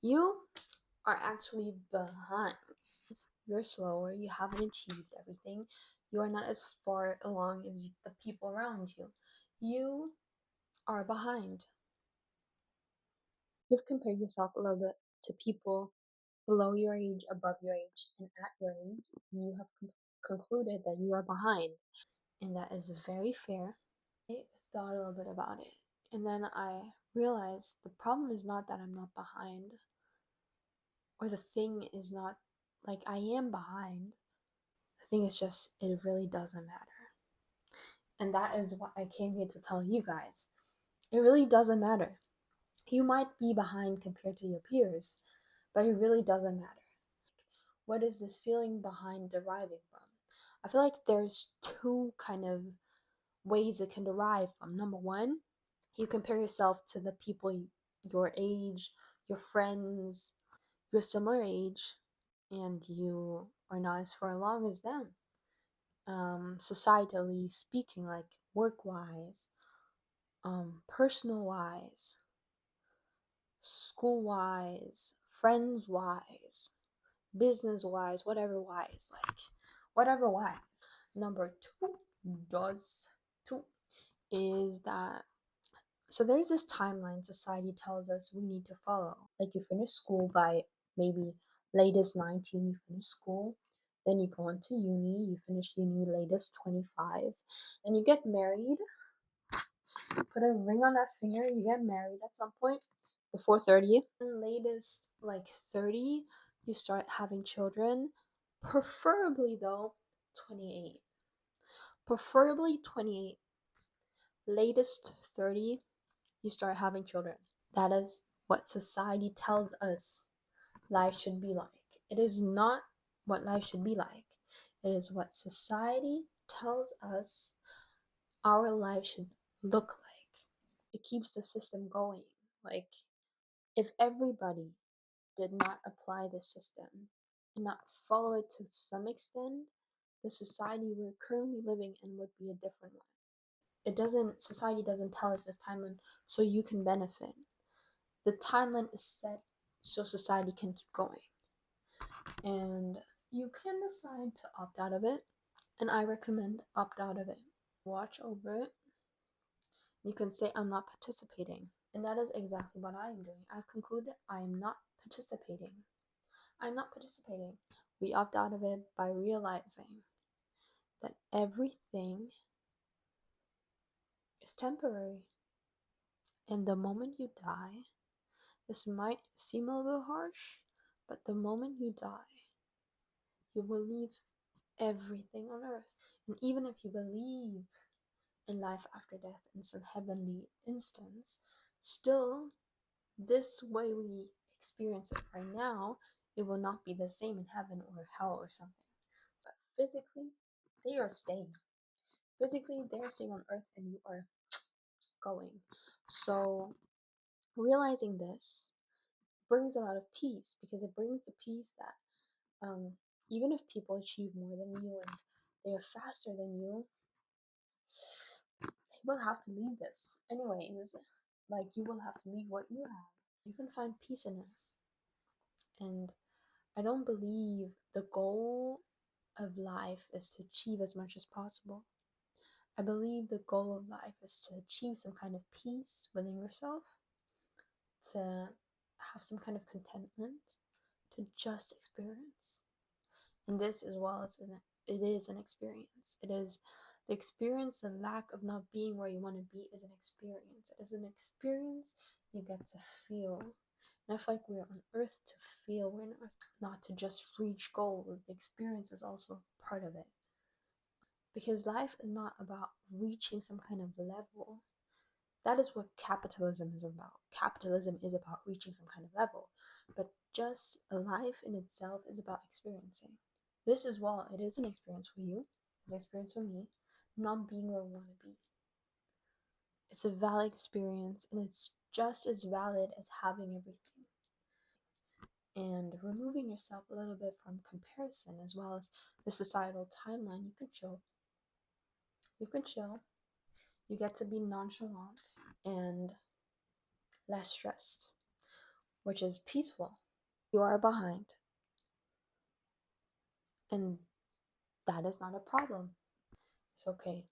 You are actually behind. You're slower, you haven't achieved everything, you are not as far along as the people around you. You are behind. You've compared yourself a little bit to people below your age, above your age, and at your age, and you have concluded that you are behind. And that is very fair. I thought a little bit about it, and then I realized the problem is not that I'm not behind, or the thing is not like I am behind. The thing is just, it really doesn't matter. And that is what I came here to tell you guys. It really doesn't matter. You might be behind compared to your peers, but it really doesn't matter. What is this feeling behind deriving from? I feel like there's two kind of ways it can derive from. Number one, you compare yourself to the people your age, your friends, your similar age, and you are not as far along as them. Societally speaking, like work wise, personal wise, school wise, friends wise, business wise, whatever wise, like whatever wise. Number two is that, so there's this timeline society tells us we need to follow. Like you finish school by maybe latest 19, you finish school. Then you go into uni, you finish uni latest 25. Then you get married, put a ring on that finger, you get married at some point before 30. And latest like 30, you start having children. Preferably though, 28. Preferably 28. Latest 30, you start having children. That is what society tells us life should be like. It is not what life should be like. It is what society tells us our life should look like. It keeps the system going. Like, if everybody did not apply the system and not follow it to some extent, the society we're currently living in would be a different one. Society doesn't tell us this timeline so you can benefit. The timeline is set so society can keep going. And you can decide to opt out of it, and I recommend opt out of it. Watch over it. You can say, I'm not participating. And that is exactly what I am doing. I've concluded I am not participating. I'm not participating. We opt out of it by realizing that everything is temporary. And the moment you die, this might seem a little harsh, but the moment you die, you will leave everything on earth. And even if you believe in life after death in some heavenly instance, still, this way we experience it right now, it will not be the same in heaven or hell or something. But physically, they are staying. Physically, they're staying on earth and you are going. So, realizing this brings a lot of peace, because it brings the peace that even if people achieve more than you and they are faster than you, they will have to leave this. Anyways, like you will have to leave what you have. You can find peace in it. And I don't believe the goal of life is to achieve as much as possible. I believe the goal of life is to achieve some kind of peace within yourself, to have some kind of contentment, to just experience. And this, as well as it is an experience. It is the experience. The lack of not being where you want to be is an experience. It is an experience you get to feel. And I feel like we're on earth to feel. We're on earth not to just reach goals. The experience is also part of it. Because life is not about reaching some kind of level. That is what capitalism is about. Capitalism is about reaching some kind of level. But just life in itself is about experiencing. This as well, it is an experience for you, it's an experience for me, not being where we want to be. It's a valid experience, and it's just as valid as having everything. And removing yourself a little bit from comparison as well as the societal timeline, you can chill. You can chill. You get to be nonchalant and less stressed. which is peaceful. You are behind, and that is not a problem. It's okay.